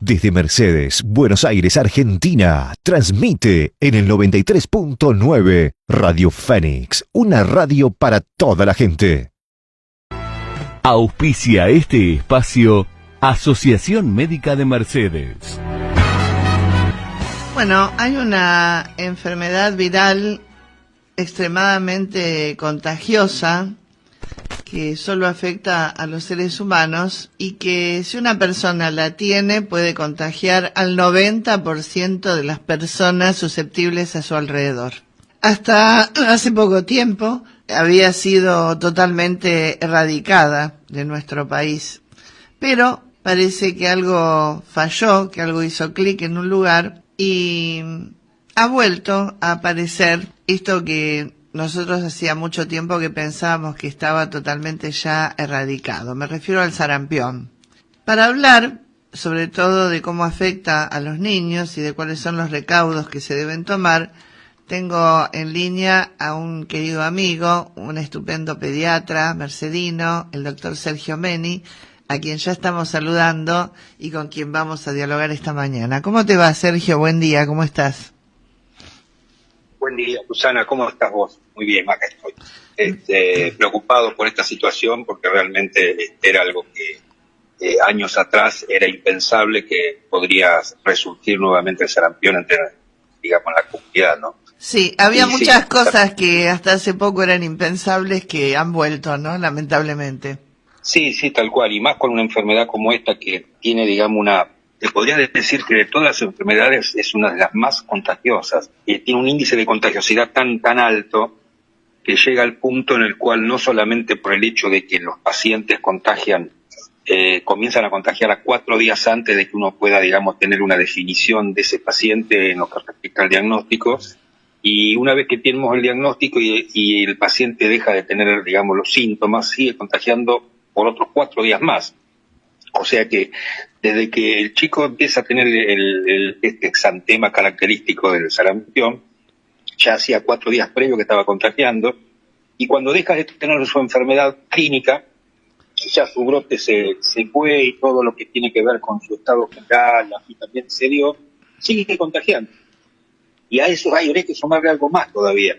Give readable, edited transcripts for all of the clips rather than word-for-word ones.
Desde Mercedes, Buenos Aires, Argentina, transmite en el 93.9 Radio Fénix, una radio para toda la gente. Auspicia este espacio Asociación Médica de Mercedes. Bueno, hay una enfermedad viral extremadamente contagiosa que solo afecta a los seres humanos y que si una persona la tiene puede contagiar al 90% de las personas susceptibles a su alrededor. Hasta hace poco tiempo había sido totalmente erradicada de nuestro país, pero parece que algo falló, que algo hizo clic en un lugar y ha vuelto a aparecer esto que nosotros hacía mucho tiempo que pensábamos que estaba totalmente ya erradicado. Me refiero al sarampión. Para hablar sobre todo de cómo afecta a los niños y de cuáles son los recaudos que se deben tomar, tengo en línea a un querido amigo, un estupendo pediatra mercedino, el doctor Sergio Meni, a quien ya estamos saludando y con quien vamos a dialogar esta mañana. ¿Cómo te va, Sergio? Buen día, ¿cómo estás? Buen día, Susana, ¿cómo estás vos? Muy bien, acá estoy. Preocupado por esta situación porque realmente era algo que años atrás era impensable que podría resurgir nuevamente el sarampión entre, digamos, la comunidad, ¿no? Sí, había muchas cosas que hasta hace poco eran impensables que han vuelto, ¿no? Lamentablemente. Sí, tal cual, y más con una enfermedad como esta que tiene, digamos, te podría decir que de todas las enfermedades es una de las más contagiosas. Y tiene un índice de contagiosidad tan alto que llega al punto en el cual no solamente por el hecho de que los pacientes comienzan a contagiar a 4 días antes de que uno pueda, digamos, tener una definición de ese paciente en lo que respecta al diagnóstico, y una vez que tenemos el diagnóstico y el paciente deja de tener, digamos, los síntomas, sigue contagiando por otros 4 días más. O sea que desde que el chico empieza a tener este exantema característico del sarampión, ya hacía 4 días previo que estaba contagiando, y cuando deja de tener su enfermedad clínica, ya su brote se fue y todo lo que tiene que ver con su estado general, así también se dio, sigue contagiando. Y a eso habría que sumarle algo más todavía,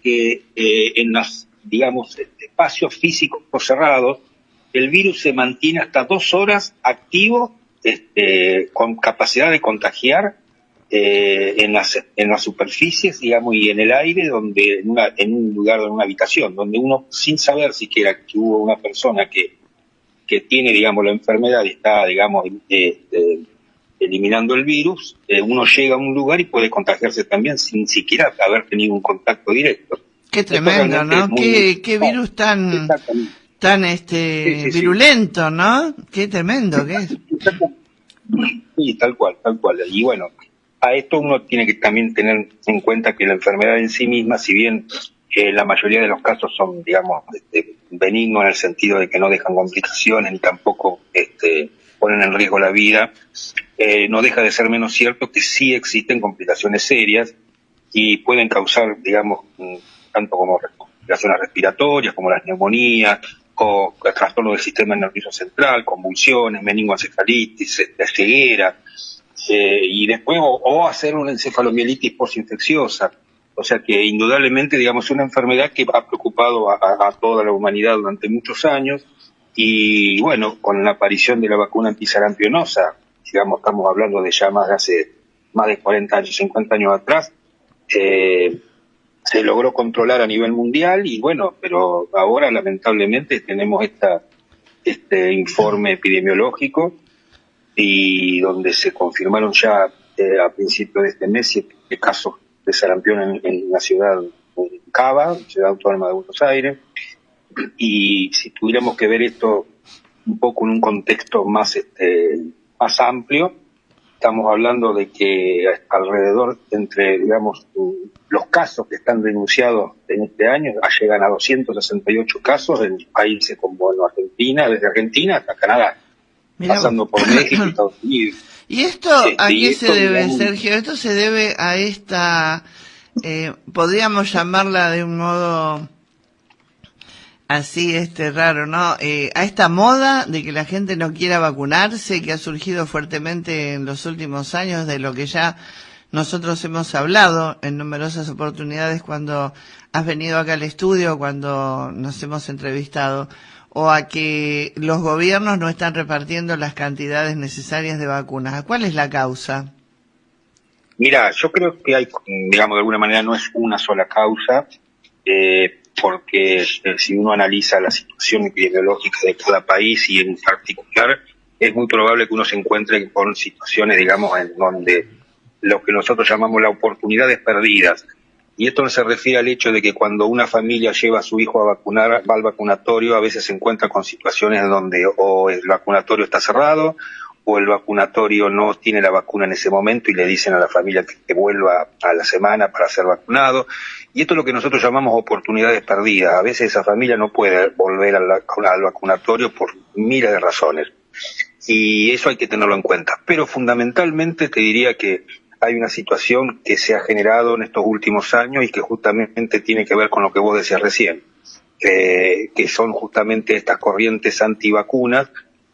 que en los, digamos, espacios físicos cerrados, el virus se mantiene hasta 2 horas activo, con capacidad de contagiar en las superficies, digamos, y en el aire, donde en un lugar, en una habitación, donde uno, sin saber siquiera que hubo una persona que tiene, digamos, la enfermedad y está, digamos, eliminando el virus, uno llega a un lugar y puede contagiarse también sin siquiera haber tenido un contacto directo. Qué tremendo, ¿no? Qué virus tan sí. virulento, ¿no? Qué tremendo que es. Sí, tal cual. Y bueno, a esto uno tiene que también tener en cuenta que la enfermedad en sí misma, si bien la mayoría de los casos son, digamos, benignos en el sentido de que no dejan complicaciones ni tampoco ponen en riesgo la vida, no deja de ser menos cierto que sí existen complicaciones serias y pueden causar, digamos, tanto como complicaciones respiratorias, como las neumonías, o trastorno del sistema nervioso central, convulsiones, meningoencefalitis, ceguera, y después o hacer una encefalomielitis postinfecciosa. O sea que indudablemente, digamos, es una enfermedad que ha preocupado a toda la humanidad durante muchos años, y bueno, con la aparición de la vacuna antisarampionosa, digamos, estamos hablando de ya hace más de 40 años, 50 años atrás, se logró controlar a nivel mundial y bueno, pero ahora lamentablemente tenemos este informe epidemiológico y donde se confirmaron ya a principios de este mes 7 casos de sarampión en la ciudad de Cava, ciudad autónoma de Buenos Aires, y si tuviéramos que ver esto un poco en un contexto más amplio, estamos hablando de que alrededor entre, digamos, los casos que están denunciados en este año llegan a 268 casos en países como Argentina, desde Argentina hasta Canadá, pasando por México y Estados Unidos. ¿Y esto a qué se debe, digamos, Sergio? Esto se debe a esta, podríamos llamarla de un modo así raro, ¿no? A esta moda de que la gente no quiera vacunarse, que ha surgido fuertemente en los últimos años, de lo que ya nosotros hemos hablado en numerosas oportunidades cuando has venido acá al estudio, cuando nos hemos entrevistado, o a que los gobiernos no están repartiendo las cantidades necesarias de vacunas. ¿Cuál es la causa? Mira, yo creo que hay, digamos, de alguna manera no es una sola causa, porque si uno analiza la situación epidemiológica de cada país y en particular, es muy probable que uno se encuentre con situaciones, digamos, en donde lo que nosotros llamamos las oportunidades perdidas. Y esto se refiere al hecho de que cuando una familia lleva a su hijo a vacunar, va al vacunatorio, a veces se encuentra con situaciones donde o el vacunatorio está cerrado, o el vacunatorio no tiene la vacuna en ese momento y le dicen a la familia que vuelva a la semana para ser vacunado. Y esto es lo que nosotros llamamos oportunidades perdidas. A veces esa familia no puede volver al vacunatorio por miles de razones. Y eso hay que tenerlo en cuenta. Pero fundamentalmente te diría que hay una situación que se ha generado en estos últimos años y que justamente tiene que ver con lo que vos decías recién, que son justamente estas corrientes antivacunas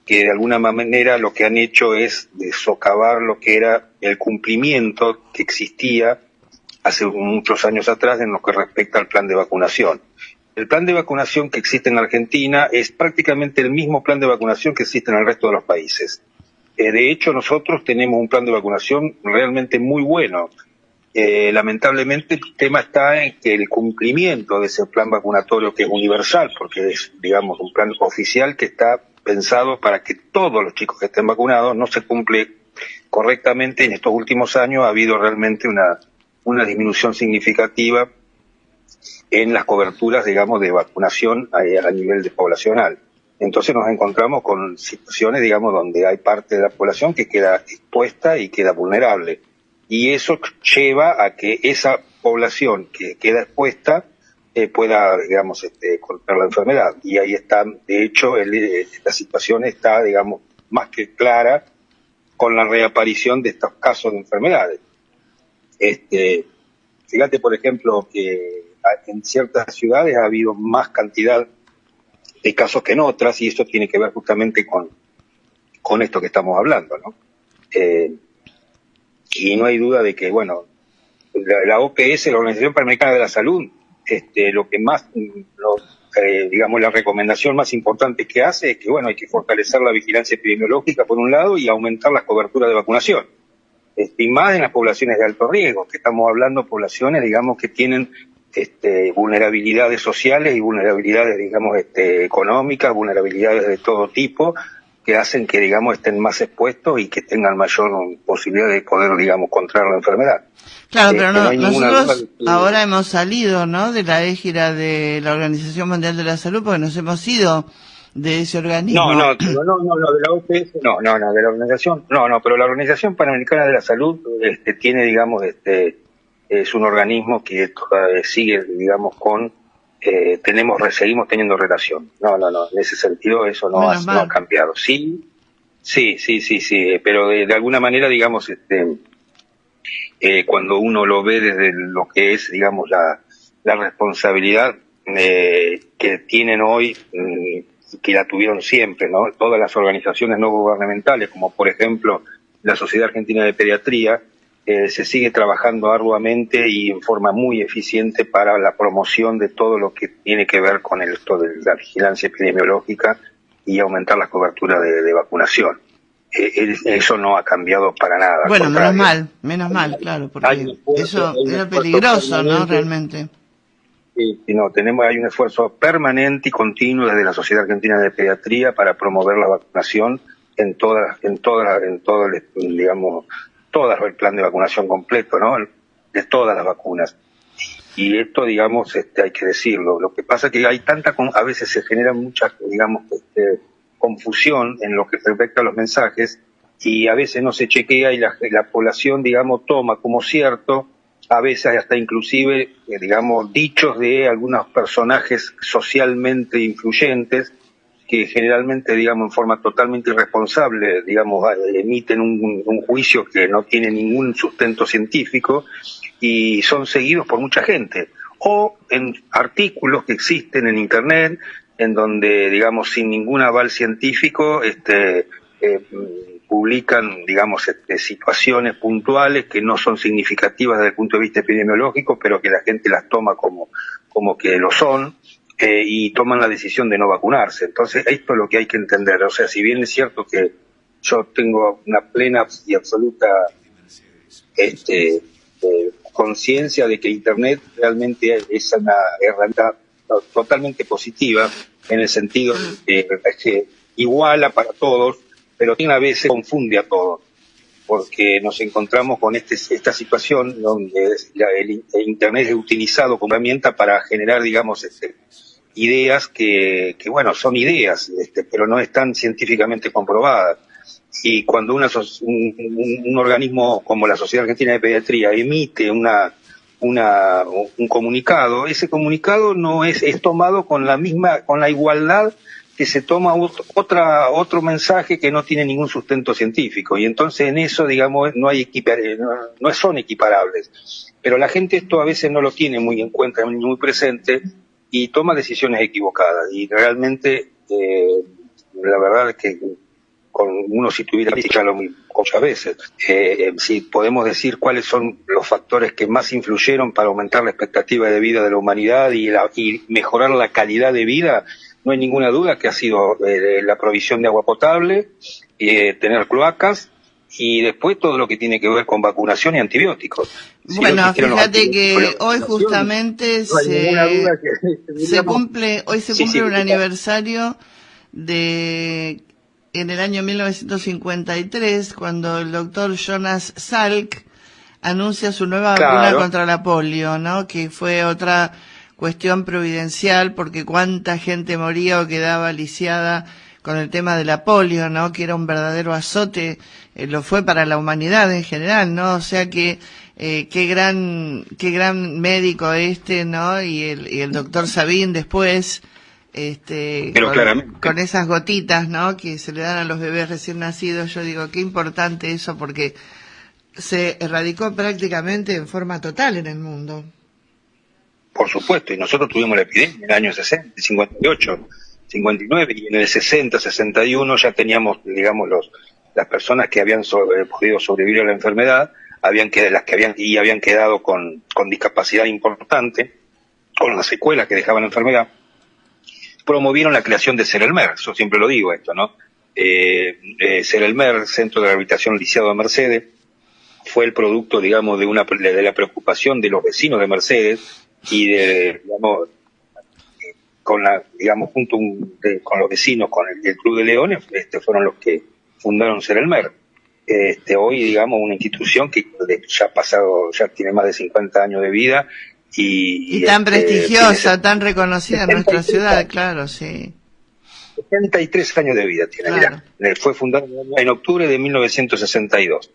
que de alguna manera lo que han hecho es socavar lo que era el cumplimiento que existía hace muchos años atrás en lo que respecta al plan de vacunación. El plan de vacunación que existe en Argentina es prácticamente el mismo plan de vacunación que existe en el resto de los países. De hecho, nosotros tenemos un plan de vacunación realmente muy bueno. Lamentablemente, el tema está en que el cumplimiento de ese plan vacunatorio, que es universal, porque es, digamos, un plan oficial que está pensado para que todos los chicos que estén vacunados, no se cumple correctamente. En estos últimos años ha habido realmente una disminución significativa en las coberturas, digamos, de vacunación a nivel poblacional. Entonces nos encontramos con situaciones, digamos, donde hay parte de la población que queda expuesta y queda vulnerable. Y eso lleva a que esa población que queda expuesta pueda, digamos, contraer la enfermedad. Y ahí está, de hecho, la situación está, digamos, más que clara con la reaparición de estos casos de enfermedades. Fíjate, por ejemplo, que en ciertas ciudades ha habido más cantidad de casos que en otras, y esto tiene que ver justamente con esto que estamos hablando, ¿no? Y no hay duda de que, bueno, la OPS, la Organización Panamericana de la Salud, lo que más, digamos, la recomendación más importante que hace es que, bueno, hay que fortalecer la vigilancia epidemiológica por un lado y aumentar las coberturas de vacunación. Y más en las poblaciones de alto riesgo, que estamos hablando de poblaciones, digamos, que tienen vulnerabilidades sociales y vulnerabilidades, digamos, económicas, vulnerabilidades de todo tipo, que hacen que, digamos, estén más expuestos y que tengan mayor posibilidad de poder, digamos, contraer la enfermedad. Claro, pero no hay nosotros ahora hemos salido, ¿no?, de la égida de la Organización Mundial de la Salud, porque nos hemos ido de ese organismo. No, de la OPS, no, de la organización, pero la Organización Panamericana de la Salud, tiene, digamos, es un organismo que sigue, digamos, seguimos teniendo relación. No, en ese sentido eso no ha cambiado. Sí, pero de alguna manera, digamos, cuando uno lo ve desde lo que es, digamos, la responsabilidad que tienen hoy, que la tuvieron siempre, ¿no? Todas las organizaciones no gubernamentales, como por ejemplo la Sociedad Argentina de Pediatría, se sigue trabajando arduamente y en forma muy eficiente para la promoción de todo lo que tiene que ver con esto de la vigilancia epidemiológica y aumentar la cobertura de vacunación. Eso no ha cambiado para nada. Bueno, menos mal, claro, porque eso era peligroso, ¿no?, realmente. Sí, hay un esfuerzo permanente y continuo desde la Sociedad Argentina de Pediatría para promover la vacunación en todo el plan de vacunación completo, ¿no?, de todas las vacunas. Y esto, digamos, hay que decirlo. Lo que pasa es que hay a veces se genera mucha, digamos, confusión en lo que respecta a los mensajes, y a veces no se chequea y la población, digamos, toma como cierto, a veces hasta inclusive, digamos, dichos de algunos personajes socialmente influyentes, que generalmente, digamos, en forma totalmente irresponsable, digamos, emiten un juicio que no tiene ningún sustento científico y son seguidos por mucha gente. O en artículos que existen en Internet en donde, digamos, sin ningún aval científico, publican, digamos, situaciones puntuales que no son significativas desde el punto de vista epidemiológico, pero que la gente las toma como que lo son, y toman la decisión de no vacunarse. Entonces, esto es lo que hay que entender. O sea, si bien es cierto que yo tengo una plena y absoluta conciencia de que Internet realmente es una herramienta totalmente positiva, en el sentido de que iguala para todos, pero que a veces confunde a todos, porque nos encontramos con esta situación donde el Internet es utilizado como herramienta para generar, digamos, ideas que bueno, son ideas, pero no están científicamente comprobadas. Y cuando un organismo como la Sociedad Argentina de Pediatría emite un comunicado, ese comunicado no es tomado con la igualdad que se toma otro mensaje que no tiene ningún sustento científico, y entonces en eso, digamos, no son equiparables. Pero la gente esto a veces no lo tiene muy en cuenta, ni muy presente, y toma decisiones equivocadas. Y realmente, la verdad es que uno, si tuviera que echarlo muchas veces, si podemos decir cuáles son los factores que más influyeron para aumentar la expectativa de vida de la humanidad y mejorar la calidad de vida, no hay ninguna duda que ha sido la provisión de agua potable, tener cloacas, y después todo lo que tiene que ver con vacunación y antibióticos. Bueno, fíjate que hoy justamente se cumple un aniversario en el año 1953, cuando el doctor Jonas Salk anuncia su nueva vacuna contra la polio, ¿no? Que fue otra cuestión providencial, porque cuánta gente moría o quedaba lisiada con el tema de la polio, ¿no? Que era un verdadero azote, lo fue para la humanidad en general, ¿no? O sea que qué gran médico ¿no? Y el doctor Sabin después, con esas gotitas, ¿no? Que se le dan a los bebés recién nacidos. Yo digo, qué importante eso, porque se erradicó prácticamente en forma total en el mundo. Por supuesto, y nosotros tuvimos la epidemia en el año 60, 58, 59, y en el 60, 61 ya teníamos, digamos, las personas que habían podido sobrevivir a la enfermedad, habían quedado con discapacidad importante, con las secuelas que dejaba la enfermedad. Promovieron la creación de Cerelmer, yo siempre lo digo esto, ¿no? Cerelmer, Centro de Rehabilitación Lisiado de Mercedes, fue el producto, digamos, de la preocupación de los vecinos de Mercedes, y junto con los vecinos, con el Club de Leones, fueron los que fundaron Cerelmer. Hoy, digamos, una institución que ya tiene más de 50 años de vida, y tan prestigiosa, tan reconocida en nuestra ciudad, claro, sí. 73 años de vida tiene, claro. Mirá, fue fundada en octubre de 1962.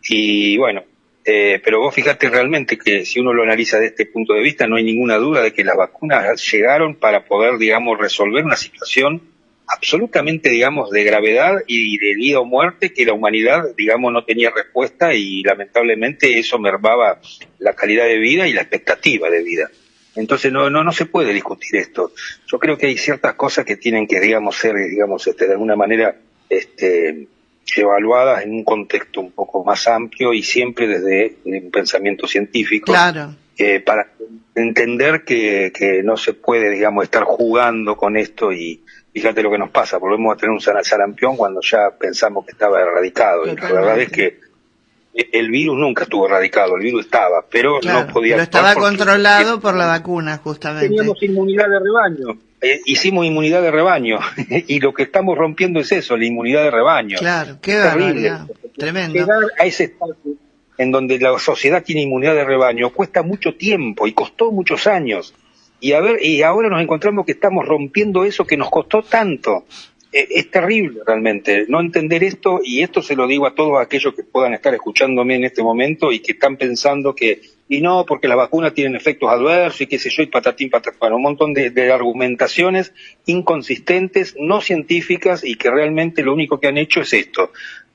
Y bueno, pero vos fíjate realmente que si uno lo analiza desde este punto de vista, no hay ninguna duda de que las vacunas llegaron para poder, digamos, resolver una situación absolutamente, digamos, de gravedad y de vida o muerte, que la humanidad, digamos, no tenía respuesta, y lamentablemente eso mermaba la calidad de vida y la expectativa de vida. Entonces no se puede discutir esto. Yo creo que hay ciertas cosas que tienen que, digamos, ser, digamos, de alguna manera, evaluadas en un contexto un poco más amplio y siempre desde un pensamiento científico. Claro. Para entender que no se puede, digamos, estar jugando con esto. Y fíjate lo que nos pasa, volvemos a tener un sarampión cuando ya pensamos que estaba erradicado. Y la verdad es que el virus nunca estuvo erradicado, el virus estaba, pero no podía. Pero estaba controlado por la vacuna, justamente. Teníamos inmunidad de rebaño, hicimos inmunidad de rebaño, y lo que estamos rompiendo es eso, la inmunidad de rebaño. Claro, qué barbaridad, tremendo. Llegar a ese estado en donde la sociedad tiene inmunidad de rebaño cuesta mucho tiempo y costó muchos años. Y ahora nos encontramos que estamos rompiendo eso que nos costó tanto. Es terrible realmente no entender esto, y esto se lo digo a todos aquellos que puedan estar escuchándome en este momento y que están pensando porque las vacunas tienen efectos adversos y qué sé yo, y patatín, patatán, un montón de argumentaciones inconsistentes, no científicas, y que realmente lo único que han hecho es esto: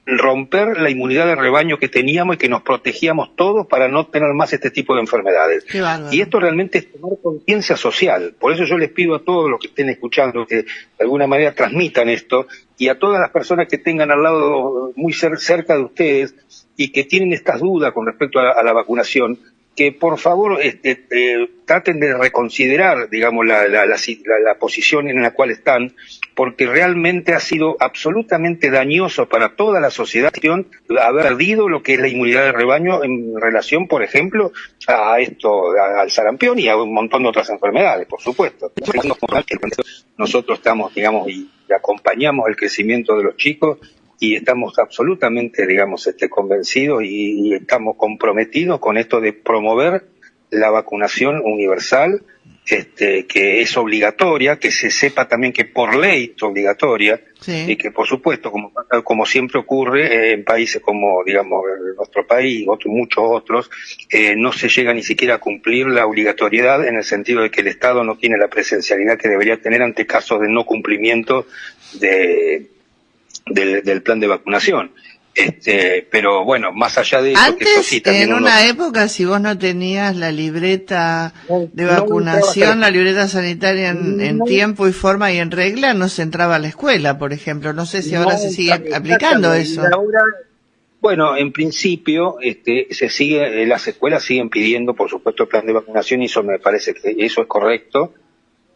romper la inmunidad de rebaño que teníamos y que nos protegíamos todos para no tener más este tipo de enfermedades. Qué bárbaro. Y esto realmente es tomar conciencia social. Por eso yo les pido a todos los que estén escuchando que de alguna manera transmitan esto, y a todas las personas que tengan al lado, muy cerca de ustedes, y que tienen estas dudas con respecto a la vacunación, que por favor traten de reconsiderar, digamos, la posición en la cual están, porque realmente ha sido absolutamente dañoso para toda la sociedad haber perdido lo que es la inmunidad de rebaño en relación, por ejemplo, al sarampión y a un montón de otras enfermedades, por supuesto. Nosotros estamos, digamos, y acompañamos el crecimiento de los chicos, y estamos absolutamente, digamos, convencidos y estamos comprometidos con esto de promover la vacunación universal, que es obligatoria, que se sepa también que por ley es obligatoria, Sí. y que por supuesto, como siempre ocurre en países como, digamos, nuestro país y muchos otros, no se llega ni siquiera a cumplir la obligatoriedad, en el sentido de que el Estado no tiene la presencialidad que debería tener ante casos de no cumplimiento del plan de vacunación. Pero bueno, más allá de eso, Antes, que eso sí, también en una época, si vos no tenías la libreta de vacunación, la libreta sanitaria en tiempo y forma y en regla, no se entraba a la escuela, por ejemplo. No sé si ahora se sigue aplicando eso. Ahora, bueno, en principio, se sigue, las escuelas siguen pidiendo, por supuesto, el plan de vacunación, y eso me parece que eso es correcto.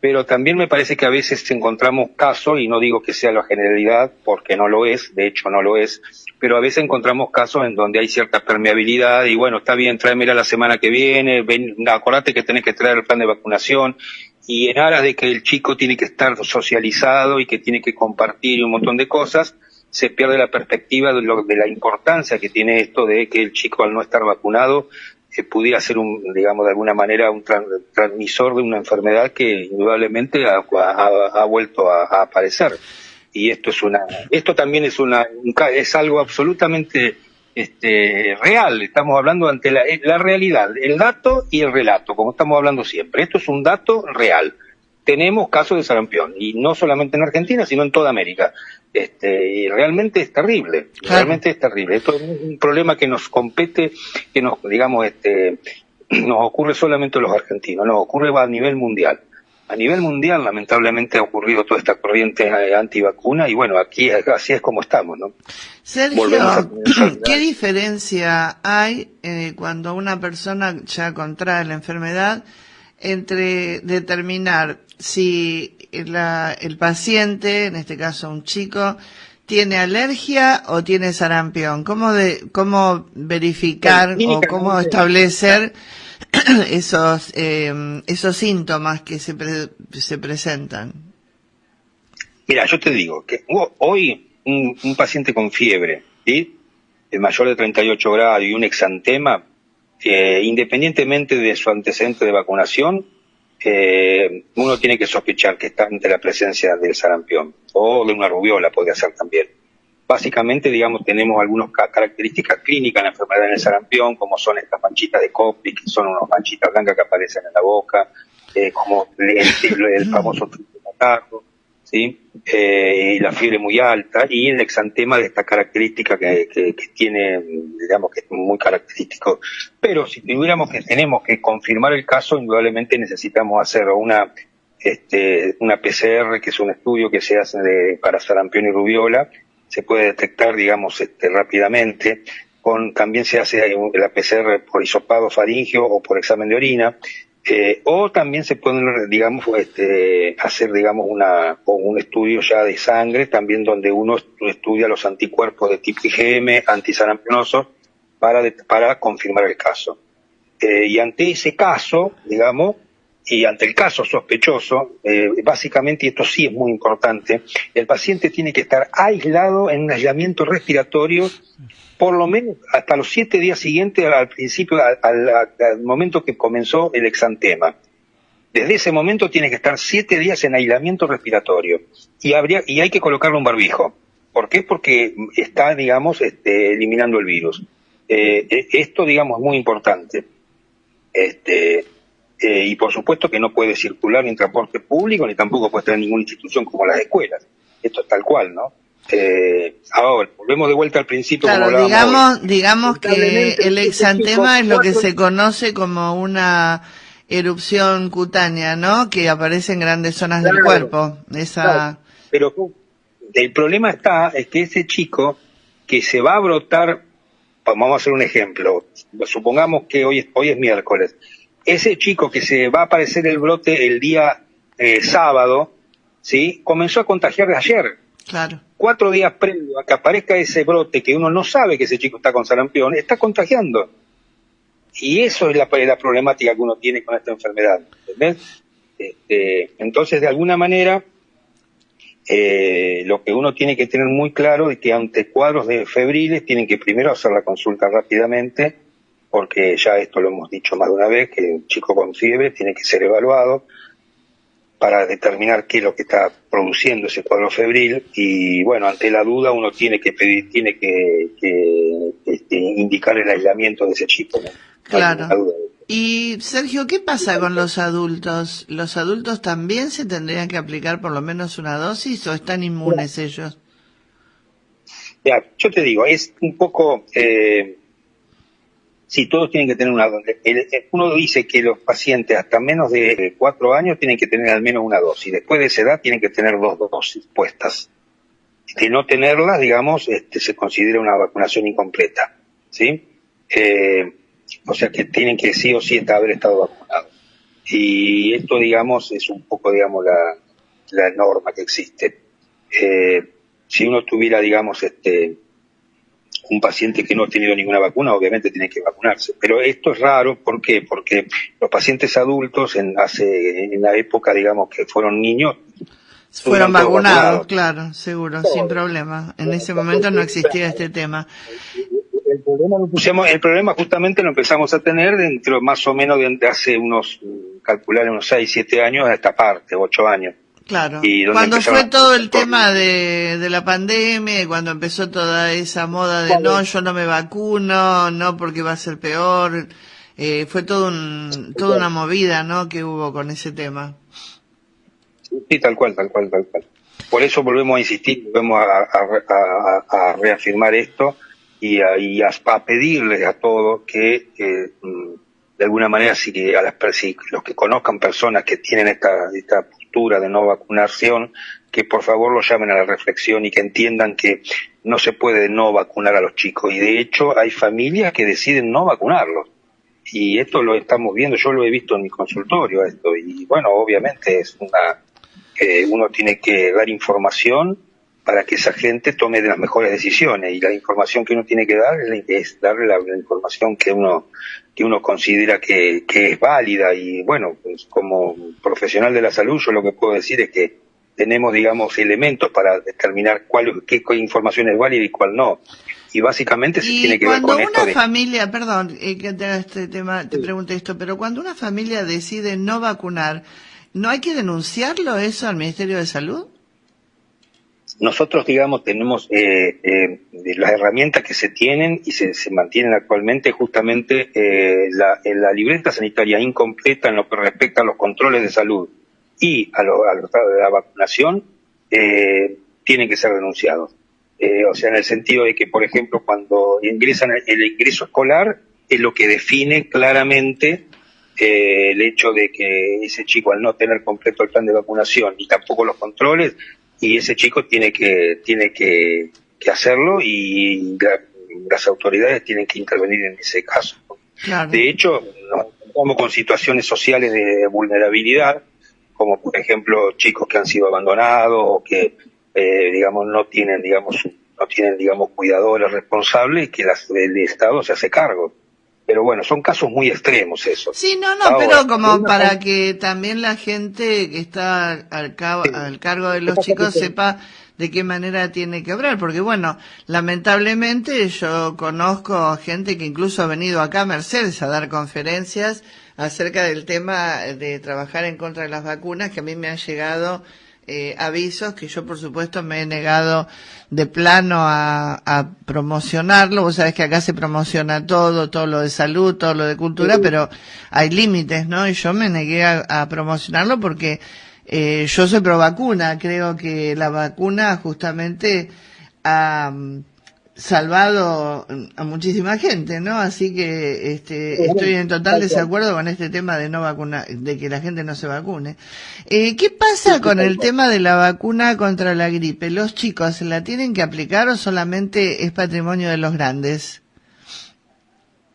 Pero también me parece que a veces encontramos casos, y no digo que sea la generalidad, porque no lo es, de hecho no lo es, pero a veces encontramos casos en donde hay cierta permeabilidad, y bueno, está bien, tráemela la semana que viene, acordate que tenés que traer el plan de vacunación, y en aras de que el chico tiene que estar socializado y que tiene que compartir un montón de cosas, se pierde la perspectiva de la importancia que tiene esto de que el chico, al no estar vacunado, pudiera ser digamos, de alguna manera un transmisor de una enfermedad que indudablemente ha vuelto a aparecer. Y esto también es algo absolutamente real. Estamos hablando ante la realidad, el dato y el relato, como estamos hablando siempre. Esto es un dato real. Tenemos casos de sarampión, y no solamente en Argentina, sino en toda América. Y realmente es terrible, Claro. realmente es terrible. Esto es un problema que nos compete, que nos, digamos, nos ocurre solamente a los argentinos, nos ocurre a nivel mundial. A nivel mundial, lamentablemente, ha ocurrido toda esta corriente antivacuna, y bueno, aquí así es como estamos, ¿no? Sergio, Volvemos a tener ¿qué diferencia hay cuando una persona ya contrae la enfermedad entre determinar si el paciente, en este caso un chico, tiene alergia o tiene sarampión? ¿Cómo verificar o cómo establecer esos síntomas que se presentan? Mira, yo te digo que hoy un paciente con fiebre, ¿sí?, de mayor de 38 grados y un exantema, independientemente de su antecedente de vacunación, uno tiene que sospechar que está ante la presencia del sarampión, o de una rubiola podría ser también. Básicamente, digamos, tenemos algunas características clínicas en la enfermedad del sarampión, como son estas manchitas de Koplik, que son unas manchitas blancas que aparecen en la boca, como el famoso tricomatazo, ¿sí? Y la fiebre muy alta, y el exantema de esta característica que tiene, digamos, que es muy característico. Pero si tenemos que confirmar el caso, indudablemente necesitamos hacer una PCR, que es un estudio que se hace para sarampión y rubiola. Se puede detectar, digamos, rápidamente. También se hace la PCR por hisopado faríngeo o por examen de orina. O también se pueden, digamos, hacer, digamos, un estudio ya de sangre, también donde uno estudia los anticuerpos de tipo IgM antisarampionosos para confirmar el caso. Y ante ese caso, digamos, y ante el caso sospechoso, básicamente, y esto sí es muy importante, el paciente tiene que estar aislado en un aislamiento respiratorio por lo menos hasta los 7 días siguientes al principio, al momento que comenzó el exantema. Desde ese momento tiene que estar 7 días en aislamiento respiratorio, y hay que colocarle un barbijo. ¿Por qué? Porque está, digamos, eliminando el virus. Esto, digamos, es muy importante. Y por supuesto que no puede circular ni en transporte público, ni tampoco puede estar en ninguna institución como las escuelas. Esto es tal cual, ¿no? Ahora, volvemos de vuelta al principio. Claro, como digamos que el exantema es lo que se conoce como una erupción cutánea, ¿no? Que aparece en grandes zonas del cuerpo. Claro. Pero el problema es que ese chico que se va a brotar, vamos a hacer un ejemplo, supongamos que hoy es miércoles, ese chico que se va a aparecer el brote el día sábado, ¿sí? Comenzó a contagiar de ayer. Claro. 4 días previo a que aparezca ese brote, que uno no sabe que ese chico está con sarampión, está contagiando. Y eso es la problemática que uno tiene con esta enfermedad, ¿entendés? Entonces, de alguna manera, lo que uno tiene que tener muy claro es que ante cuadros de febriles tienen que primero hacer la consulta rápidamente, porque ya esto lo hemos dicho más de una vez, que un chico con fiebre tiene que ser evaluado para determinar qué es lo que está produciendo ese cuadro febril, y bueno, ante la duda uno tiene que indicar el aislamiento de ese chico, ¿no? Claro. Y Sergio, ¿qué pasa con los adultos? ¿Los adultos también se tendrían que aplicar por lo menos una dosis o están inmunes ellos? Ya, yo te digo, es un poco... Sí, todos tienen que tener una dosis. Uno dice que los pacientes hasta menos de 4 años tienen que tener al menos una dosis. Después de esa edad tienen que tener 2 dosis puestas. De no tenerlas, digamos, se considera una vacunación incompleta, ¿sí? O sea que tienen que sí o sí haber estado vacunados. Y esto, digamos, es un poco, digamos, la norma que existe. Si uno tuviera, digamos, un paciente que no ha tenido ninguna vacuna, obviamente tiene que vacunarse. Pero esto es raro, ¿por qué? Porque los pacientes adultos, en la época, digamos, que fueron niños, fueron vacunados, claro, seguro, sin problema. En ese momento no existía este tema. El problema justamente lo empezamos a tener dentro más o menos de hace unos 6, 7 años a esta parte, 8 años. Claro, cuando fue todo el tema de la pandemia, cuando empezó toda esa moda de no, yo no me vacuno, no porque va a ser peor, fue toda una movida, ¿no?, que hubo con ese tema. Sí, tal cual. Por eso volvemos a insistir, volvemos a reafirmar esto y a pedirles a todos que de alguna manera si los que conozcan personas que tienen esta postura de no vacunación, que por favor lo llamen a la reflexión y que entiendan que no se puede no vacunar a los chicos, y de hecho hay familias que deciden no vacunarlos, y esto lo estamos viendo, yo lo he visto en mi consultorio esto, y bueno, obviamente uno tiene que dar información para que esa gente tome de las mejores decisiones, y la información que uno tiene que dar es darle la información que uno considera que es válida. Y bueno, pues como profesional de la salud yo lo que puedo decir es que tenemos, digamos, elementos para determinar qué información es válida y cuál no. Y básicamente se tiene que ver con esto. Cuando una familia, perdón que te haga este tema, te pregunte esto, pero cuando una familia decide no vacunar, ¿no hay que denunciarlo eso al Ministerio de Salud? Nosotros, digamos, tenemos las herramientas que se tienen y se mantienen actualmente, justamente la libreta sanitaria incompleta en lo que respecta a los controles de salud y a los estados de la vacunación, tienen que ser denunciados. O sea, en el sentido de que, por ejemplo, cuando ingresan el ingreso escolar, es lo que define claramente el hecho de que ese chico, al no tener completo el plan de vacunación y tampoco los controles, y ese chico tiene que hacerlo, y las autoridades tienen que intervenir en ese caso. Claro. De hecho, nos encontramos con situaciones sociales de vulnerabilidad, como por ejemplo chicos que han sido abandonados o que digamos no tienen cuidadores responsables, y que el Estado se hace cargo. Pero bueno, son casos muy extremos esos. Sí, pero como para que también la gente que está al cargo de los chicos sepa de qué manera tiene que obrar, porque bueno, lamentablemente yo conozco gente que incluso ha venido acá a Mercedes a dar conferencias acerca del tema de trabajar en contra de las vacunas, que a mí me han llegado avisos que yo por supuesto me he negado de plano a promocionarlo. Vos sabés que acá se promociona todo lo de salud, todo lo de cultura, pero hay límites, ¿no? Y yo me negué a promocionarlo porque yo soy pro vacuna. Creo que la vacuna justamente ha salvado a muchísima gente, ¿no? Así que estoy en total desacuerdo con este tema de no vacunar, de que la gente no se vacune. ¿Qué pasa con el tema de la vacuna contra la gripe? ¿Los chicos se la tienen que aplicar o solamente es patrimonio de los grandes?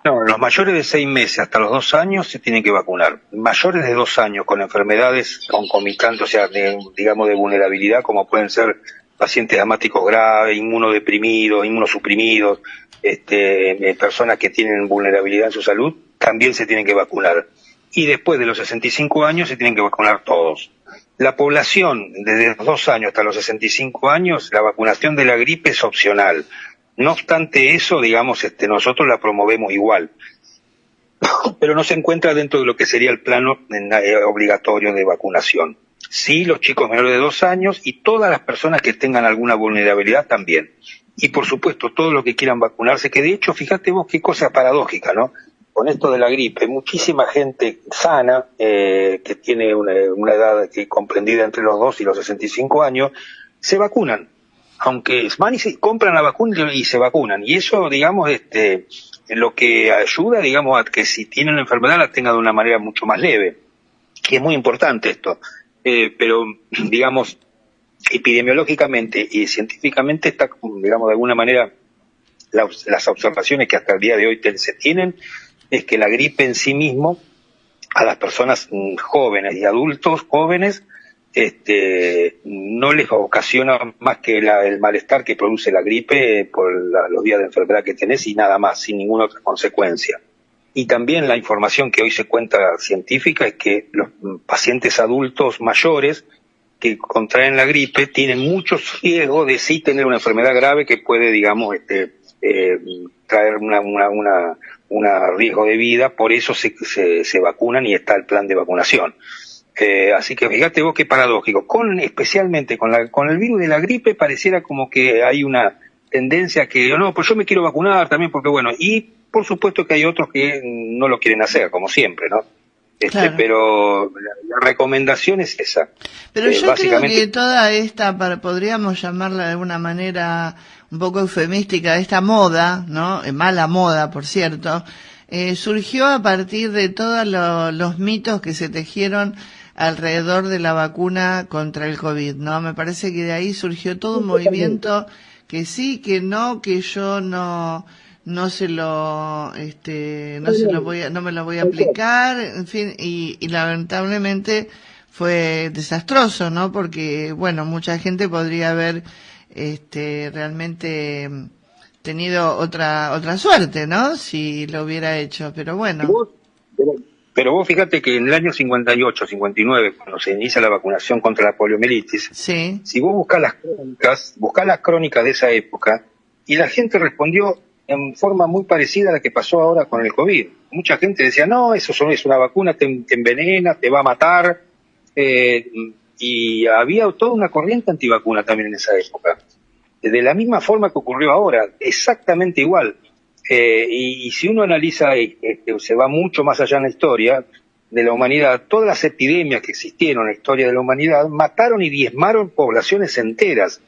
No, los mayores de 6 meses hasta los 2 años se tienen que vacunar. Mayores de 2 años con enfermedades concomitantes, o sea, digamos de vulnerabilidad, como pueden ser pacientes asmáticos graves, inmunodeprimidos, inmunosuprimidos, personas que tienen vulnerabilidad en su salud, también se tienen que vacunar. Y después de los 65 años se tienen que vacunar todos. La población desde los 2 años hasta los 65 años, la vacunación de la gripe es opcional. No obstante eso, digamos, nosotros la promovemos igual, pero no se encuentra dentro de lo que sería el plano obligatorio de vacunación. Sí, los chicos menores de 2 años y todas las personas que tengan alguna vulnerabilidad también. Y por supuesto, todos los que quieran vacunarse, que de hecho, fíjate vos qué cosa paradójica, ¿no? Con esto de la gripe, muchísima gente sana, que tiene una edad que comprendida entre los 2 y los 65 años, se vacunan. Aunque van y se compran la vacuna y se vacunan. Y eso, digamos, lo que ayuda, digamos, a que si tienen la enfermedad la tengan de una manera mucho más leve. Y es muy importante esto. Pero, digamos, epidemiológicamente y científicamente está, digamos, de alguna manera, las observaciones que hasta el día de hoy se tienen, es que la gripe en sí mismo, a las personas jóvenes y adultos jóvenes, no les ocasiona más que el malestar que produce la gripe por los días de enfermedad que tenés y nada más, sin ninguna otra consecuencia. Y también la información que hoy se cuenta científica es que los pacientes adultos mayores que contraen la gripe tienen mucho riesgo de sí tener una enfermedad grave que puede, digamos, traer una riesgo de vida, por eso se vacunan y está el plan de vacunación. Así que fíjate vos qué paradójico. Especialmente con el virus de la gripe pareciera como que hay una tendencia que, no, pues yo me quiero vacunar también porque bueno, y por supuesto que hay otros que no lo quieren hacer, como siempre, ¿no? Claro. Pero la recomendación es esa. Pero yo creo que toda esta, podríamos llamarla de alguna manera un poco eufemística, esta moda, ¿no? Mala moda, por cierto, surgió a partir de todos los mitos que se tejieron alrededor de la vacuna contra el COVID, ¿no? Me parece que de ahí surgió todo un movimiento que sí, que no, que yo no se lo, no me lo voy a aplicar, en fin, y lamentablemente fue desastroso, ¿no? Porque, bueno, mucha gente podría haber, realmente tenido otra suerte, ¿no? Si lo hubiera hecho, pero bueno. Pero vos fíjate que en el año 58, 59, cuando se inicia la vacunación contra la poliomielitis, sí. Si vos buscás las crónicas de esa época, y la gente respondió en forma muy parecida a la que pasó ahora con el COVID. Mucha gente decía, no, eso es una vacuna, te envenena, te va a matar, y había toda una corriente antivacuna también en esa época. De la misma forma que ocurrió ahora, exactamente igual. Y si uno analiza, se va mucho más allá en la historia de la humanidad, todas las epidemias que existieron en la historia de la humanidad mataron y diezmaron poblaciones enteras.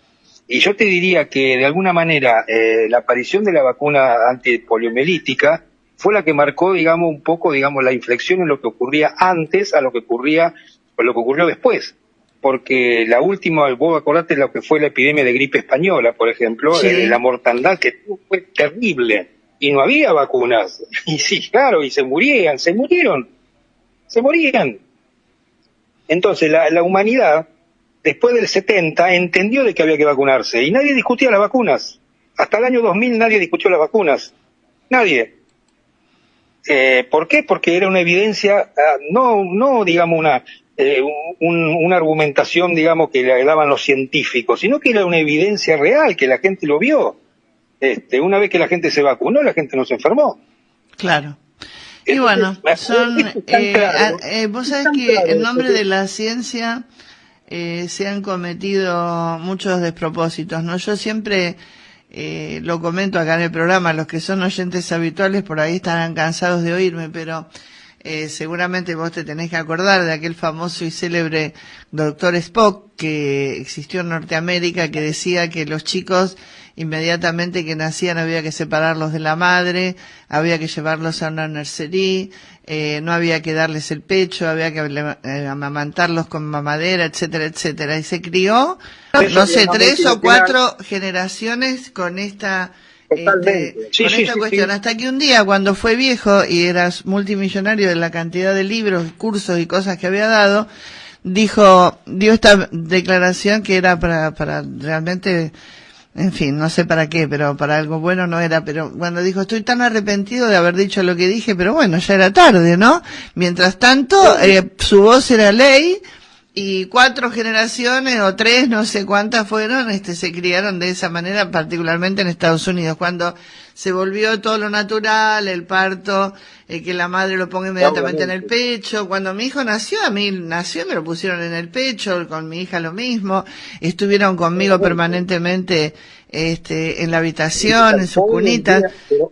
Y yo te diría que de alguna manera la aparición de la vacuna antipoliomielítica fue la que marcó, digamos, un poco, digamos, la inflexión en lo que ocurría antes a lo que ocurrió después. Porque la última, vos acordate lo que fue la epidemia de gripe española, por ejemplo, sí. La mortandad que fue terrible. Y no había vacunas. Y sí, claro, y se morían. Entonces la humanidad, después del 70, entendió de que había que vacunarse. Y nadie discutía las vacunas. Hasta el año 2000 nadie discutió las vacunas. Nadie. ¿Por qué? Porque era una evidencia, no digamos una argumentación, digamos, que le daban los científicos, sino que era una evidencia real, que la gente lo vio. Una vez que la gente se vacunó, la gente no se enfermó. Claro. Y bueno, vos sabés que en nombre de la ciencia se han cometido muchos despropósitos, ¿no? Yo siempre lo comento acá en el programa, los que son oyentes habituales por ahí estarán cansados de oírme, pero seguramente vos te tenés que acordar de aquel famoso y célebre doctor Spock que existió en Norteamérica, que decía que los chicos inmediatamente que nacían había que separarlos de la madre, había que llevarlos a una nursery, no había que darles el pecho, había que amamantarlos con mamadera, etcétera, etcétera. Y se crió, no sé, 3 o 4 generaciones con esta cuestión, hasta que un día, cuando fue viejo y era multimillonario de la cantidad de libros, cursos y cosas que había dado, dio esta declaración que era para realmente, en fin, no sé para qué, pero para algo bueno no era, pero cuando dijo, estoy tan arrepentido de haber dicho lo que dije, pero bueno, ya era tarde, ¿no? Mientras tanto, su voz era ley, y 4 generaciones o 3, no sé cuántas fueron, se criaron de esa manera, particularmente en Estados Unidos, cuando se volvió todo lo natural, el parto, que la madre lo ponga inmediatamente en el pecho. Cuando mi hijo nació, me lo pusieron en el pecho, con mi hija lo mismo, estuvieron conmigo permanentemente en la habitación, en sus cunitas. Pero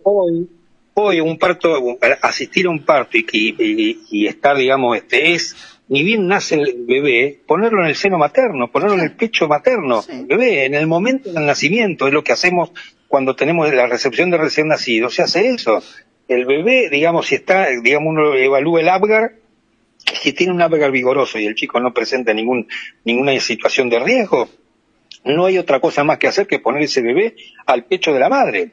hoy un parto, asistir a un parto y estar, digamos, es, ni bien nace el bebé, ponerlo en el seno materno, ponerlo en el pecho materno, el bebé, en el momento del nacimiento, es lo que hacemos cuando tenemos la recepción de recién nacido, se hace eso. El bebé, digamos, si está, digamos, uno evalúa el Apgar, si tiene un Apgar vigoroso y el chico no presenta ninguna situación de riesgo, no hay otra cosa más que hacer que poner ese bebé al pecho de la madre.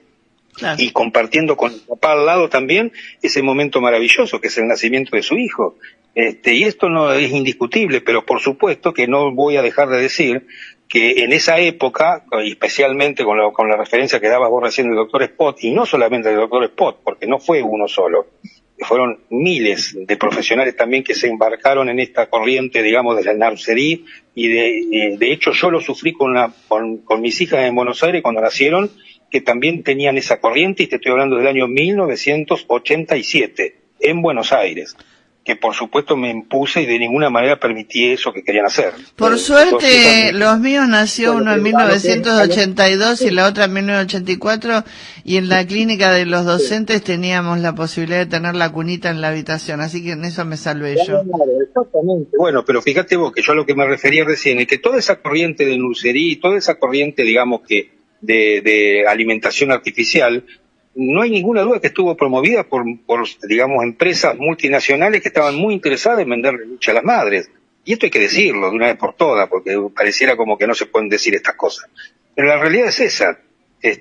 Claro. Y compartiendo con el papá al lado también ese momento maravilloso que es el nacimiento de su hijo. Y esto no es indiscutible, pero por supuesto que no voy a dejar de decir que en esa época, especialmente con la referencia que dabas vos recién del doctor Spot, y no solamente del doctor Spot, porque no fue uno solo, fueron miles de profesionales también que se embarcaron en esta corriente, digamos, de la nursery, y de hecho yo lo sufrí con mis hijas en Buenos Aires cuando nacieron, que también tenían esa corriente, y te estoy hablando del año 1987, en Buenos Aires, que por supuesto me impuse y de ninguna manera permití eso que querían hacer. Por suerte, los míos nació uno en 1982 y la otra en 1984, y en la clínica de los docentes teníamos la posibilidad de tener la cunita en la habitación, así que en eso me salvé yo. Exactamente. Bueno, pero fíjate vos que yo a lo que me refería recién es que toda esa corriente de nursery, toda esa corriente, digamos, que de alimentación artificial, no hay ninguna duda que estuvo promovida por digamos, empresas multinacionales que estaban muy interesadas en vender leche a las madres. Y esto hay que decirlo de una vez por todas, porque pareciera como que no se pueden decir estas cosas. Pero la realidad es esa.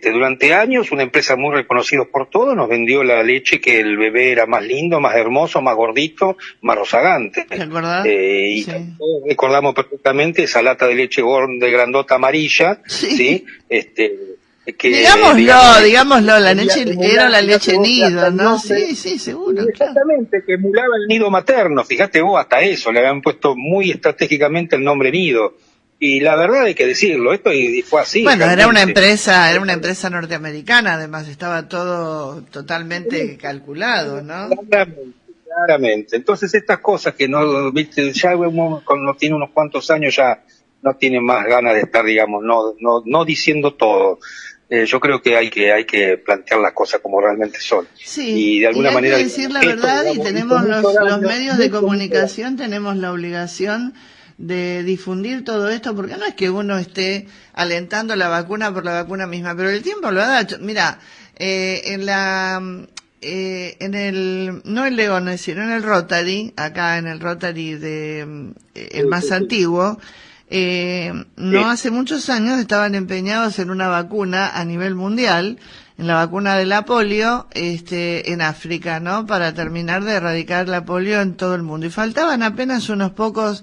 Durante años, una empresa muy reconocida por todos nos vendió la leche que el bebé era más lindo, más hermoso, más gordito, más rozagante. ¿Verdad? Y todos recordamos perfectamente esa lata de leche de grandota amarilla, ¿sí? Digámoslo, la leche era la leche nido, ¿no? Sí, seguro. Exactamente, que emulaba el nido materno. Fíjate vos, hasta eso, le habían puesto muy estratégicamente el nombre nido. Y la verdad hay que decirlo, esto fue así. Bueno, era una empresa norteamericana, además, estaba todo totalmente calculado, ¿no? Claramente. Entonces estas cosas que no, viste, ya cuando tiene unos cuantos años ya no tiene más ganas de estar, digamos, no diciendo todo. Yo creo que hay que plantear las cosas como realmente son. Sí, y de alguna manera hay que decir la verdad, y tenemos los medios de comunicación, tenemos la obligación de difundir todo esto, porque no es que uno esté alentando la vacuna por la vacuna misma, pero el tiempo lo ha dado. Mira, no el León, sino en el Rotary, acá en el Rotary el más antiguo, no hace muchos años estaban empeñados en una vacuna a nivel mundial, en la vacuna de la polio, en África, ¿no? Para terminar de erradicar la polio en todo el mundo. Y faltaban apenas unos pocos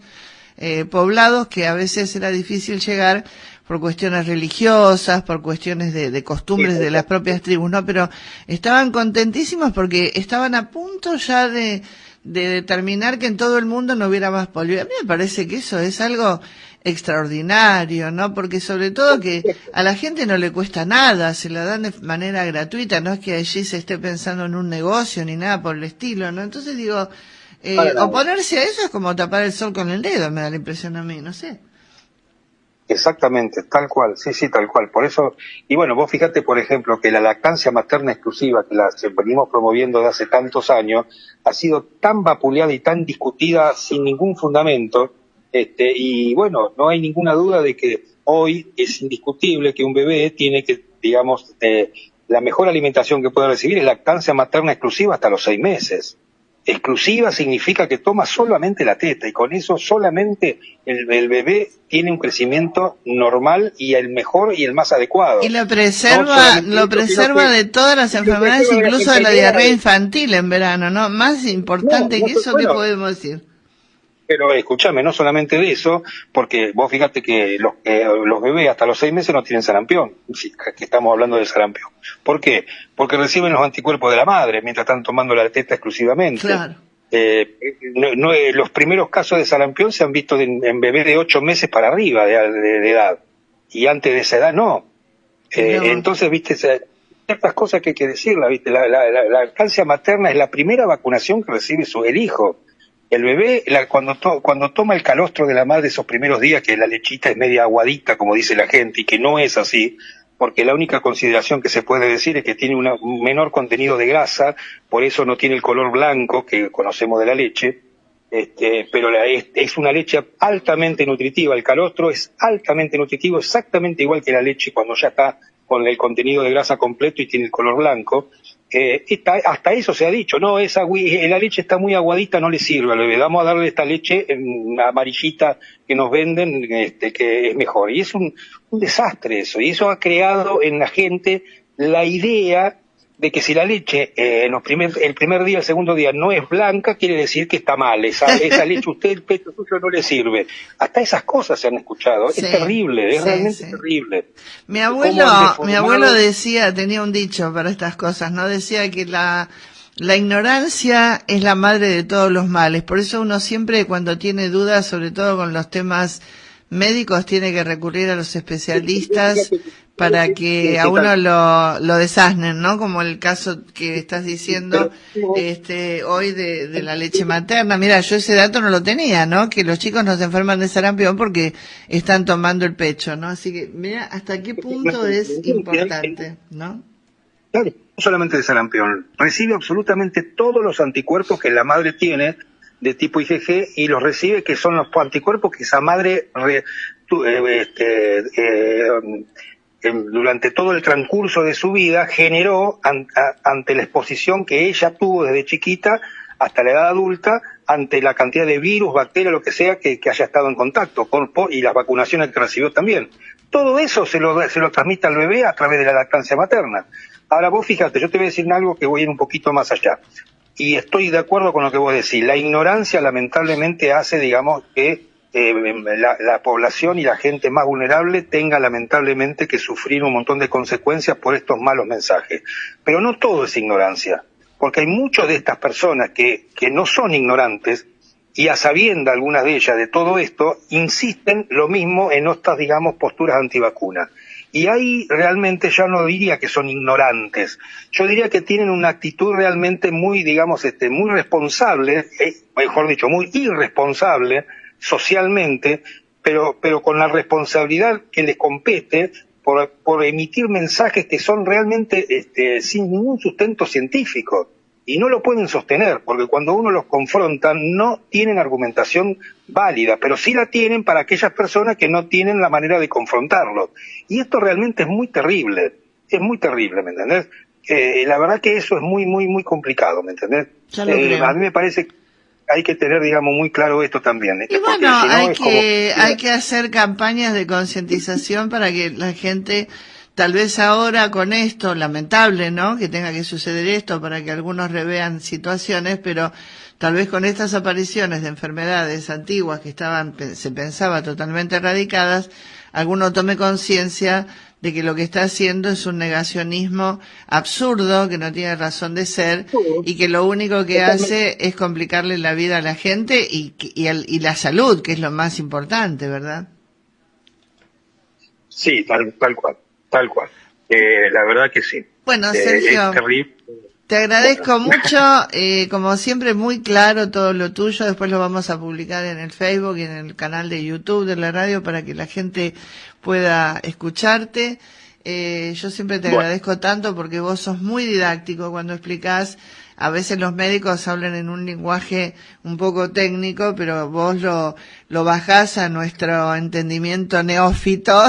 poblados que a veces era difícil llegar por cuestiones religiosas, por cuestiones de costumbres de las propias tribus, ¿no? Pero estaban contentísimos porque estaban a punto ya de determinar que en todo el mundo no hubiera más polio. A mí me parece que eso es algo extraordinario, ¿no? Porque sobre todo que a la gente no le cuesta nada, se la dan de manera gratuita, no es que allí se esté pensando en un negocio ni nada por el estilo, ¿no? Entonces digo, oponerse a eso es como tapar el sol con el dedo, me da la impresión a mí, no sé. Exactamente, tal cual, sí, sí, tal cual. Por eso, y bueno, vos fíjate, por ejemplo, que la lactancia materna exclusiva, que la que venimos promoviendo de hace tantos años, ha sido tan vapuleada y tan discutida sin ningún fundamento, y bueno, no hay ninguna duda de que hoy es indiscutible que un bebé tiene que, digamos, la mejor alimentación que puede recibir es lactancia materna exclusiva hasta los 6 meses. Exclusiva significa que toma solamente la teta y con eso solamente el bebé tiene un crecimiento normal y el mejor y el más adecuado. Y lo No preserva, solamente lo eso, preserva sino que de todas las lo enfermedades, preserva de las incluso de la diarrea enfermedades. infantil en verano, ¿no? Más importante No, que eso, ¿qué bueno, podemos decir? pero escúchame, no solamente de eso, porque vos fíjate que los bebés hasta los 6 meses no tienen sarampión, si que estamos hablando de sarampión. ¿Por qué? Porque reciben los anticuerpos de la madre mientras están tomando la teta exclusivamente. Claro. Los primeros casos de sarampión se han visto en bebés de 8 meses para arriba de edad, y antes de esa edad no. Entonces, viste, ciertas cosas que hay que decirlas, viste, la lactancia materna es la primera vacunación que recibe el hijo. El bebé, cuando toma el calostro de la madre esos primeros días, que la lechita es media aguadita, como dice la gente, y que no es así, porque la única consideración que se puede decir es que tiene un menor contenido de grasa, por eso no tiene el color blanco que conocemos de la leche, pero es una leche altamente nutritiva. El calostro es altamente nutritivo, exactamente igual que la leche cuando ya está con el contenido de grasa completo y tiene el color blanco. Hasta eso se ha dicho, no, la leche está muy aguadita, no le sirve al bebé, vamos a darle esta leche amarillita que nos venden, que es mejor. Y es un desastre eso, y eso ha creado en la gente la idea de que si la leche el primer día, el segundo día no es blanca, quiere decir que está mal, esa leche usted, el pecho suyo no le sirve. Hasta esas cosas se han escuchado, Sí, es terrible, es sí, realmente sí. terrible. Mi ¿Cómo han deformado? abuelo decía, tenía un dicho para estas cosas, ¿no? Decía que la ignorancia es la madre de todos los males. Por eso uno siempre cuando tiene dudas, sobre todo con los temas médicos, tiene que recurrir a los especialistas para que a uno lo desasnen, ¿no? Como el caso que estás diciendo hoy de la leche materna. Mira, yo ese dato no lo tenía, ¿no? Que los chicos no se enferman de sarampión porque están tomando el pecho, ¿no? Así que mira hasta qué punto es importante, ¿no? Claro, no solamente de sarampión, recibe absolutamente todos los anticuerpos que la madre tiene de tipo IgG y los recibe, que son los anticuerpos que esa madre durante todo el transcurso de su vida generó ante la exposición que ella tuvo desde chiquita hasta la edad adulta, ante la cantidad de virus, bacterias, lo que sea que haya estado en contacto y las vacunaciones que recibió también. Todo eso se lo transmite al bebé a través de la lactancia materna. Ahora vos fíjate, yo te voy a decir algo que voy a ir un poquito más allá. Y estoy de acuerdo con lo que vos decís. La ignorancia lamentablemente hace, digamos, que la población y la gente más vulnerable tenga lamentablemente que sufrir un montón de consecuencias por estos malos mensajes. Pero no todo es ignorancia, porque hay muchas de estas personas que no son ignorantes y a sabienda algunas de ellas de todo esto, insisten lo mismo en estas, digamos, posturas antivacunas. Y ahí realmente ya no diría que son ignorantes, yo diría que tienen una actitud realmente muy, digamos, muy responsable, mejor dicho, muy irresponsable socialmente, pero con la responsabilidad que les compete por emitir mensajes que son realmente sin ningún sustento científico. Y no lo pueden sostener, porque cuando uno los confronta no tienen argumentación válida, pero sí la tienen para aquellas personas que no tienen la manera de confrontarlo. Y esto realmente es muy terrible, ¿me entendés? La verdad que eso es muy, muy, muy complicado, ¿me entendés? Ya lo creo. A mí me parece que hay que tener, digamos, muy claro esto también. Y bueno, si no, hay que hacer campañas de concientización para que la gente, tal vez ahora con esto, lamentable, ¿no? Que tenga que suceder esto para que algunos revean situaciones, pero tal vez con estas apariciones de enfermedades antiguas que se pensaba totalmente erradicadas, alguno tome conciencia de que lo que está haciendo es un negacionismo absurdo, que no tiene razón de ser, y que lo único que hace es complicarle la vida a la gente y la salud, que es lo más importante, ¿verdad? Sí, tal cual. La verdad que sí. Bueno, Sergio, es terrible. Te agradezco mucho, como siempre muy claro todo lo tuyo, después lo vamos a publicar en el Facebook y en el canal de YouTube de la radio para que la gente pueda escucharte. Yo siempre te agradezco tanto porque vos sos muy didáctico cuando explicás. A veces los médicos hablan en un lenguaje un poco técnico, pero vos lo bajás a nuestro entendimiento neófito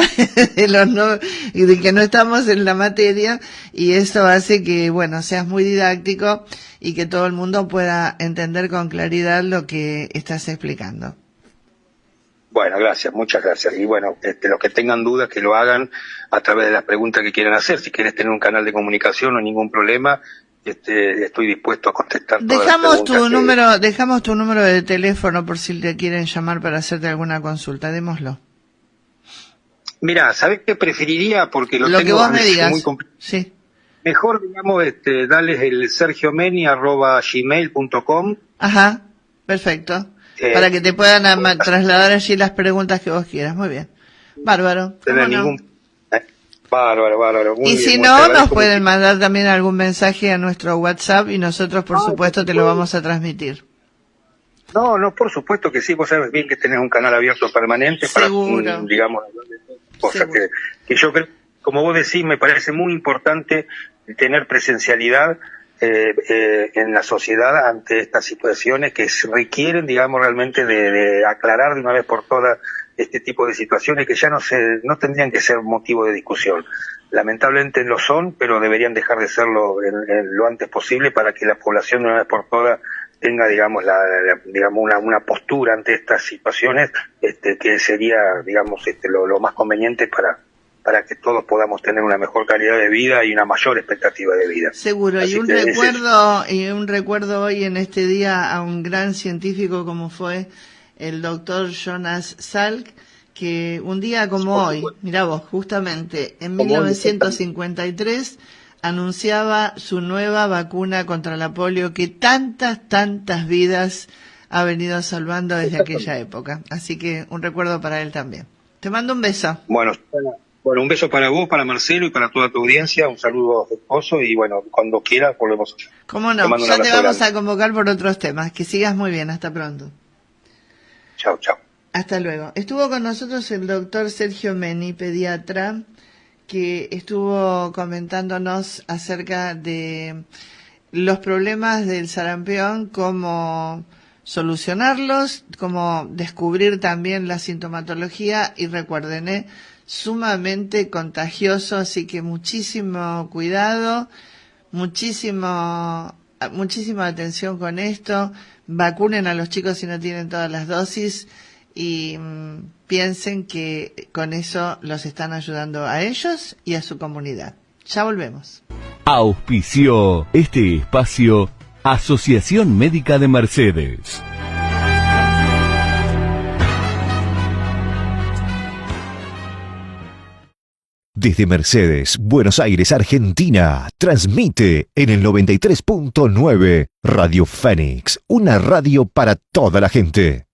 de que no estamos en la materia, y eso hace que, bueno, seas muy didáctico y que todo el mundo pueda entender con claridad lo que estás explicando. Bueno, gracias, muchas gracias. Y bueno, los que tengan dudas que lo hagan a través de las preguntas que quieran hacer. Si quieres tener un canal de comunicación, no hay ningún problema. Estoy dispuesto a contestar todas las preguntas. Dejamos tu número de teléfono por si te quieren llamar para hacerte alguna consulta. Démoslo. Mira, ¿sabés qué preferiría? Porque lo que tengo vos me digas. muy complicado. Sí. Mejor, digamos, darles el sergiomeni@gmail.com. Ajá, perfecto. Para que te puedan trasladar allí las preguntas que vos quieras. Muy bien. Bárbaro. Bárbaro. Muy y bien, si no, nos pueden mandar también algún mensaje a nuestro WhatsApp y nosotros, por supuesto, te lo vamos a transmitir. No, por supuesto que sí. Vos sabés bien que tenés un canal abierto permanente. Seguro. Para, digamos, cosas que yo creo, como vos decís, me parece muy importante tener presencialidad en la sociedad ante estas situaciones que requieren, digamos, realmente de aclarar de una vez por todas este tipo de situaciones que ya no tendrían que ser motivo de discusión. Lamentablemente lo son, pero deberían dejar de serlo lo antes posible para que la población de una vez por todas tenga, digamos, una postura ante estas situaciones, que sería, digamos, lo más conveniente para que todos podamos tener una mejor calidad de vida y una mayor expectativa de vida. Seguro. Así y un recuerdo hoy en este día a un gran científico como fue el doctor Jonas Salk, que un día como hoy, mirá vos, justamente en 1953 anunciaba su nueva vacuna contra la polio que tantas vidas ha venido salvando desde aquella época. Así que un recuerdo para él también. Te mando un beso. Bueno, un beso para vos, para Marcelo y para toda tu audiencia. Un saludo afectuoso y bueno, cuando quieras volvemos. ¿Cómo no? Ya te vamos a convocar por otros temas. Que sigas muy bien. Hasta pronto. Chao. Hasta luego. Estuvo con nosotros el doctor Sergio Meni, pediatra, que estuvo comentándonos acerca de los problemas del sarampión, cómo solucionarlos, cómo descubrir también la sintomatología, y recuerden, sumamente contagioso, así que muchísimo cuidado, muchísima atención con esto. Vacunen a los chicos si no tienen todas las dosis y piensen que con eso los están ayudando a ellos y a su comunidad. Ya volvemos. Auspició este espacio Asociación Médica de Mercedes. Desde Mercedes, Buenos Aires, Argentina, transmite en el 93.9 Radio Fénix, una radio para toda la gente.